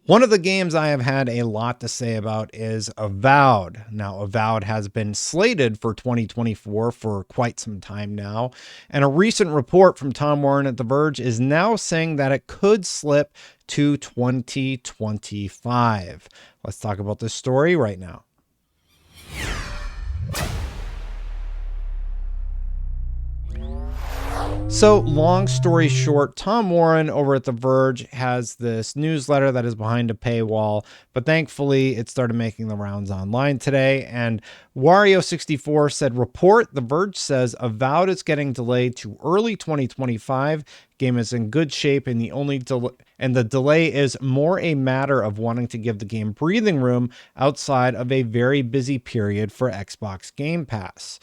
One of the games I have had a lot to say about is Avowed. Now, Avowed has been slated for 2024 for quite some time now, and a recent report from Tom Warren at The Verge is now saying that it could slip to 2025. Let's talk about this story right now. So, long story short, Tom Warren over at The Verge has this newsletter that is behind a paywall, but thankfully it started making the rounds online today. And Wario64 said, report, The Verge says Avowed is getting delayed to early 2025. Game is in good shape, and the delay is more a matter of wanting to give the game breathing room outside of a very busy period for Xbox Game Pass.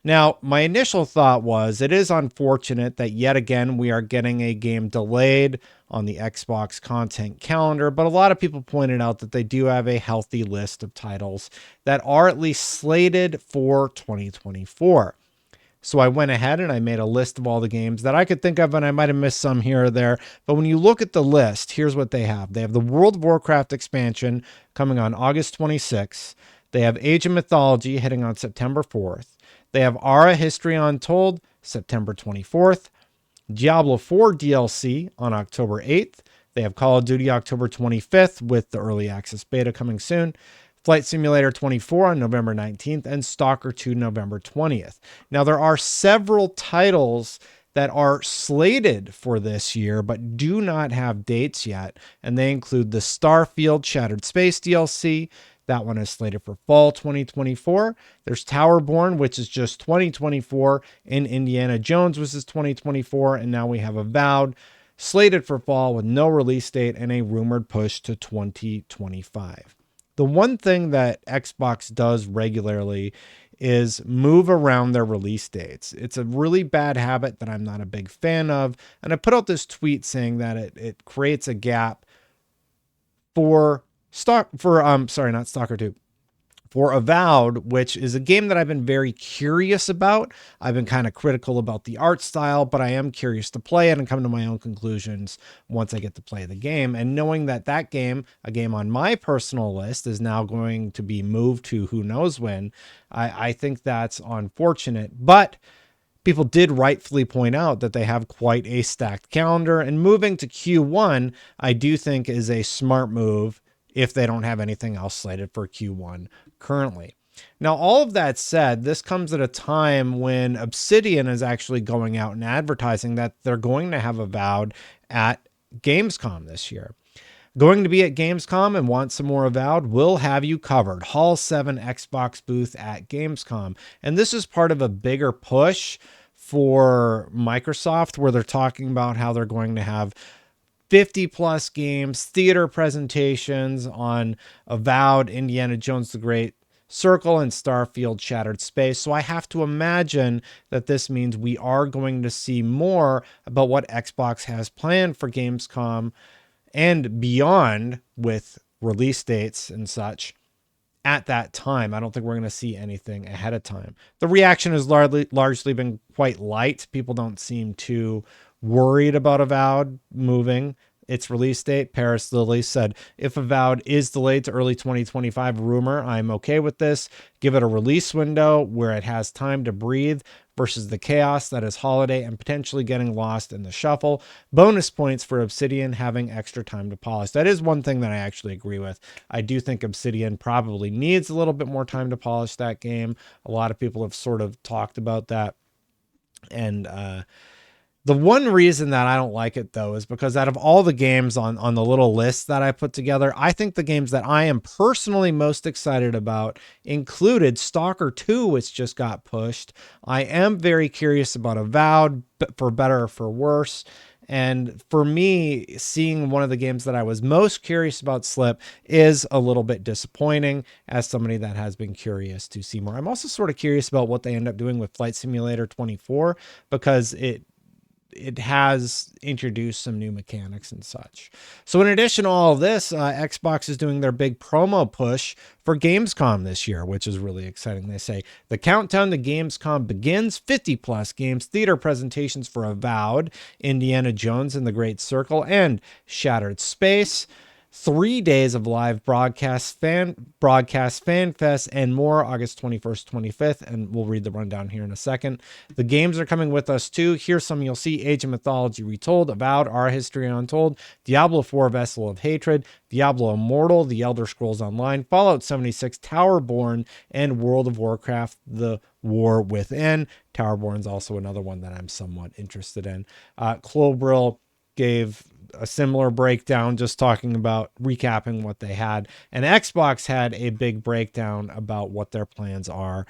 Now, my initial thought was it is unfortunate that yet again we are getting a game delayed on the Xbox content calendar, but a lot of people pointed out that they do have a healthy list of titles that are at least slated for 2024. So I went ahead and I made a list of all the games that I could think of, and I might have missed some here or there. But when you look at the list, here's what they have. They have the World of Warcraft expansion coming on August 26th. They have Age of Mythology hitting on September 4th. They have Ara History Untold, September 24th. Diablo 4 DLC on October 8th. They have Call of Duty October 25th with the early access beta coming soon. Flight Simulator 24 on November 19th, and Stalker 2 November 20th. Now, there are several titles that are slated for this year, but do not have dates yet, and they include the Starfield Shattered Space DLC. That one is slated for fall 2024. There's Towerborn, which is just 2024, and Indiana Jones, which is 2024, and now we have Avowed, slated for fall with no release date and a rumored push to 2025. The one thing that Xbox does regularly is move around their release dates. It's a really bad habit that I'm not a big fan of. And I put out this tweet saying that it creates a gap for not Stalker 2, for Avowed, which is a game that I've been very curious about. I've been kind of critical about the art style, but I am curious to play it and come to my own conclusions once I get to play the game. And knowing that that game, a game on my personal list, is now going to be moved to who knows when, I think that's unfortunate. But people did rightfully point out that they have quite a stacked calendar, and moving to Q1, I do think is a smart move if they don't have anything else slated for Q1 currently. Now, all of that said, this comes at a time when Obsidian is actually going out and advertising that they're going to have Avowed at Gamescom this year. Going to be at Gamescom and want some more Avowed? We'll have you covered. Hall 7 Xbox booth at Gamescom. And this is part of a bigger push for Microsoft, where they're talking about how they're going to have 50 plus games, theater presentations on Avowed, Indiana Jones the Great Circle, and Starfield Shattered Space. So I have to imagine that this means we are going to see more about what Xbox has planned for Gamescom and beyond, with release dates and such at that time. I don't think we're going to see anything ahead of time. The reaction has largely been quite light. People don't seem too worried about Avowed moving its release date. Paris Lilly said, if Avowed is delayed to early 2025, rumor, I'm okay with this. Give it a release window where it has time to breathe versus the chaos that is holiday and potentially getting lost in the shuffle. Bonus points for Obsidian having extra time to polish. That is one thing that I actually agree with. I do think Obsidian probably needs a little bit more time to polish that game. A lot of people have sort of talked about that. And the one reason that I don't like it, though, is because out of all the games on the little list that I put together, I think the games that I am personally most excited about included Stalker 2, which just got pushed. I am very curious about Avowed, for better or for worse. And for me, seeing one of the games that I was most curious about slip is a little bit disappointing as somebody that has been curious to see more. I'm also sort of curious about what they end up doing with Flight Simulator 24, because it has introduced some new mechanics and such. So in addition to all of this, Xbox is doing their big promo push for Gamescom this year, which is really exciting. They say the countdown to Gamescom begins. 50 plus games, theater presentations for Avowed, Indiana Jones and the Great Circle, and Shattered Space. 3 days of live fan fest, and more August 21st, 25th. And we'll read the rundown here in a second. The games are coming with us too. Here's some you'll see: Age of Mythology Retold, Avowed, Our History Untold, Diablo 4 Vessel of Hatred, Diablo Immortal, The Elder Scrolls Online, Fallout 76, Towerborn, and World of Warcraft, The War Within. Towerborn's also another one that I'm somewhat interested in. Clobril gave a similar breakdown, just talking about recapping what they had. And Xbox had a big breakdown about what their plans are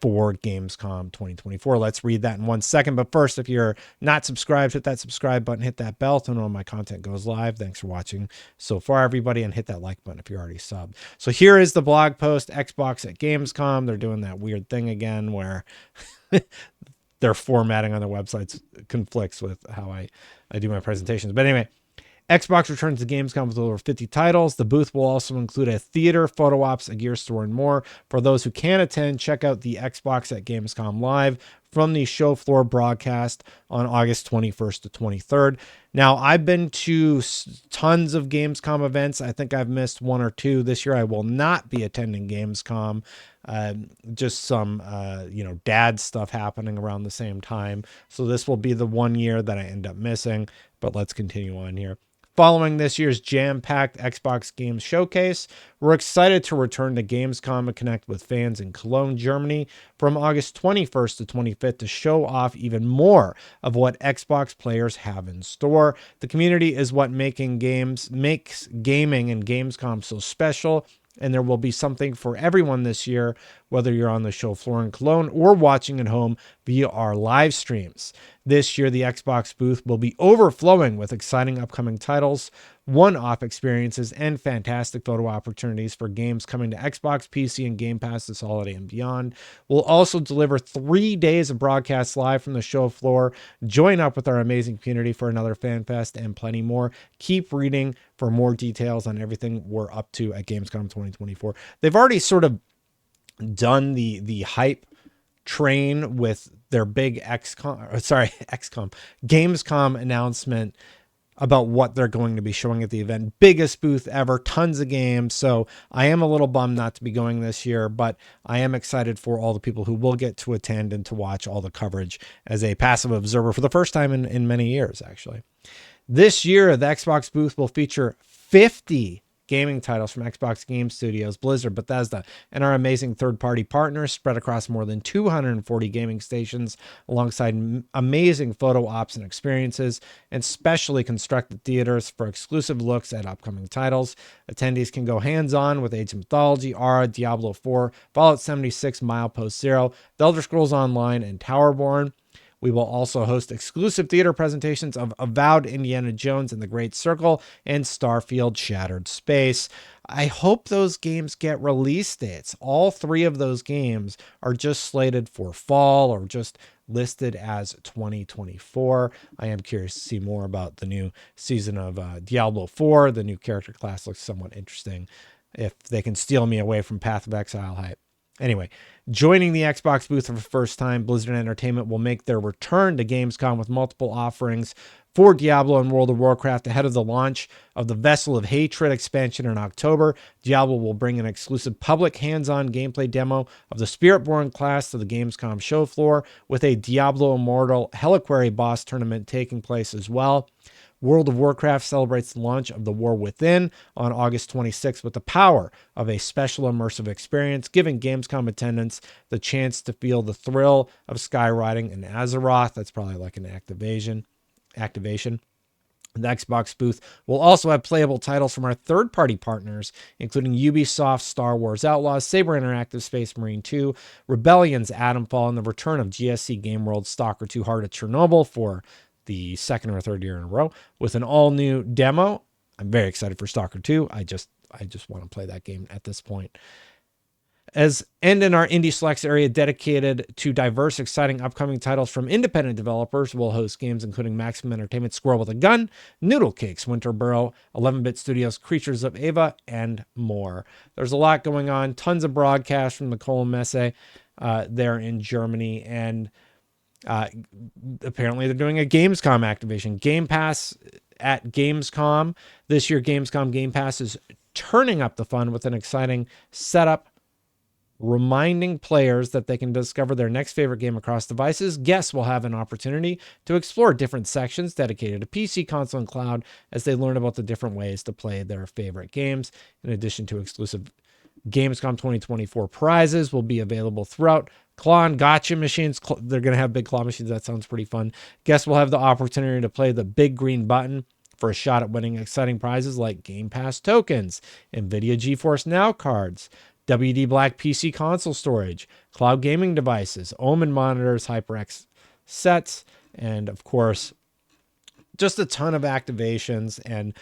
for Gamescom 2024. Let's read that in 1 second. But first, if you're not subscribed, hit that subscribe button, hit that bell to know when my content goes live. Thanks for watching so far, everybody, and hit that like button if you're already subbed. So here is the blog post: Xbox at Gamescom. They're doing that weird thing again where their formatting on their websites conflicts with how I do my presentations. But anyway, Xbox returns to Gamescom with over 50 titles. The booth will also include a theater, photo ops, a gear store, and more. For those who can attend, check out the Xbox at Gamescom Live from the show floor broadcast on August 21st to 23rd. Now, I've been to tons of Gamescom events. I think I've missed 1 or 2 this year. I will not be attending Gamescom. Just some, dad stuff happening around the same time. So this will be the 1 year that I end up missing. But let's continue on here. Following this year's jam-packed Xbox Games Showcase, we're excited to return to Gamescom and connect with fans in Cologne, Germany from August 21st to 25th to show off even more of what Xbox players have in store. The community is what makes gaming and Gamescom so special, and there will be something for everyone this year, whether you're on the show floor in Cologne or watching at home via our live streams. This year, the Xbox booth will be overflowing with exciting upcoming titles, one-off experiences, and fantastic photo opportunities for games coming to Xbox, PC, and Game Pass this holiday and beyond. We'll also deliver 3 days of broadcasts live from the show floor. Join up with our amazing community for another fan fest and plenty more. Keep reading for more details on everything we're up to at Gamescom 2024. They've already sort of done the hype train with their big Gamescom announcement about what they're going to be showing at the event. Biggest booth ever, tons of games. So I am a little bummed not to be going this year, but I am excited for all the people who will get to attend and to watch all the coverage as a passive observer for the first time in many years, actually. This year, the Xbox booth will feature 50 gaming titles from Xbox Game Studios, Blizzard, Bethesda, and our amazing third-party partners spread across more than 240 gaming stations, alongside amazing photo ops and experiences, and specially constructed theaters for exclusive looks at upcoming titles. Attendees can go hands-on with Age of Mythology, Aura, Diablo 4, Fallout 76, Milepost Zero, The Elder Scrolls Online, and Towerborn. We will also host exclusive theater presentations of Avowed, Indiana Jones and the Great Circle, and Starfield Shattered Space. I hope those games get release dates. All 3 of those games are just slated for fall or just listed as 2024. I am curious to see more about the new season of Diablo 4. The new character class looks somewhat interesting. If they can steal me away from Path of Exile hype. Anyway, joining the Xbox booth for the first time, Blizzard Entertainment will make their return to Gamescom with multiple offerings for Diablo and World of Warcraft ahead of the launch of the Vessel of Hatred expansion in October. Diablo will bring an exclusive public hands-on gameplay demo of the Spiritborn class to the Gamescom show floor, with a Diablo Immortal Reliquary boss tournament taking place as well. World of Warcraft celebrates the launch of The War Within on August 26th with the power of a special immersive experience, giving Gamescom attendants the chance to feel the thrill of skywriting in Azeroth. That's probably like an activation. The Xbox booth will also have playable titles from our third-party partners, including Ubisoft's Star Wars Outlaws, Saber Interactive Space Marine 2, Rebellion's Atomfall, and the return of GSC Game World's Stalker 2 Heart of Chernobyl for the 2nd or 3rd year in a row with an all-new demo. I'm very excited for Stalker 2. I just want to play that game at this point. And in our Indie Selects area dedicated to diverse, exciting upcoming titles from independent developers, we'll host games including Maximum Entertainment, Squirrel with a Gun, Noodle Cakes, Winterborough, 11-Bit Studios, Creatures of Ava, and more. There's a lot going on. Tons of broadcasts from the Colin Messe there in Germany, and apparently they're doing a Gamescom activation. Game Pass at Gamescom. This year, Gamescom Game Pass is turning up the fun with an exciting setup, reminding players that they can discover their next favorite game across devices. Guests will have an opportunity to explore different sections dedicated to PC, console, and cloud as they learn about the different ways to play their favorite games. In addition to exclusive Gamescom 2024 prizes will be available throughout. Claw and gotcha machines. They're going to have big claw machines. That sounds pretty fun. Guests will have the opportunity to play the big green button for a shot at winning exciting prizes like Game Pass tokens, NVIDIA GeForce Now cards, WD Black PC console storage, cloud gaming devices, Omen monitors, HyperX sets, and of course, just a ton of activations and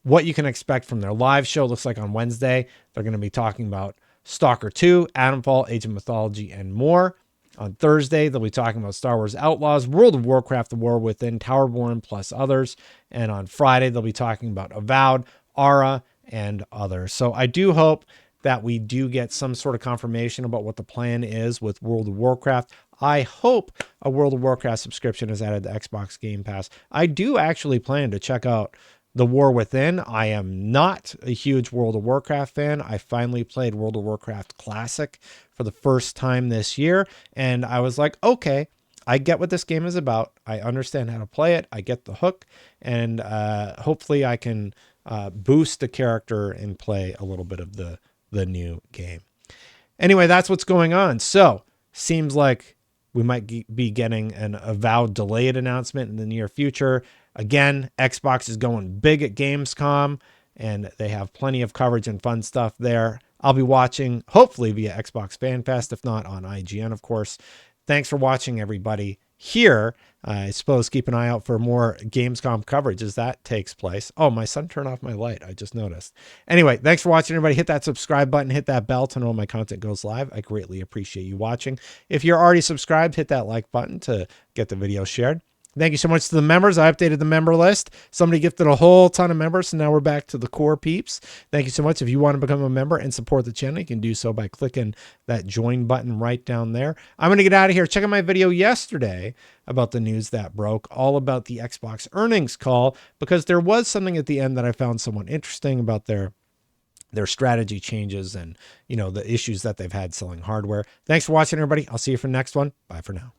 what you can expect from their live show. Looks like on Wednesday, they're going to be talking about Stalker 2, Adamfall, Age of Mythology, and more. On Thursday, they'll be talking about Star Wars Outlaws, World of Warcraft, The War Within, Towerborn, plus others. And on Friday, they'll be talking about Avowed, Aura, and others. So I do hope that we do get some sort of confirmation about what the plan is with World of Warcraft. I hope a World of Warcraft subscription is added to Xbox Game Pass. I do actually plan to check out The War Within. I am not a huge World of Warcraft fan. I finally played World of Warcraft Classic for the first time this year, and I was like, okay, I get what this game is about. I understand how to play it. I get the hook, and hopefully I can boost the character and play a little bit of the new game. Anyway, that's what's going on. So, seems like we might be getting an Avowed delayed announcement in the near future. Again, Xbox is going big at Gamescom, and they have plenty of coverage and fun stuff there. I'll be watching, hopefully via Xbox Fan Fest, if not on IGN, of course. Thanks for watching, everybody. Here, I suppose keep an eye out for more Gamescom coverage as that takes place. Oh, my son turned off my light. I just noticed. Anyway, thanks for watching, everybody. Hit that subscribe button. Hit that bell to know when my content goes live. I greatly appreciate you watching. If you're already subscribed, hit that like button to get the video shared. Thank you so much to the members. I updated the member list. Somebody gifted a whole ton of members, so now we're back to the core peeps. Thank you so much. If you want to become a member and support the channel, you can do so by clicking that join button right down there. I'm going to get out of here. Check out my video yesterday about the news that broke, all about the Xbox earnings call, because there was something at the end that I found somewhat interesting about their strategy changes and, the issues that they've had selling hardware. Thanks for watching, everybody. I'll see you for the next one. Bye for now.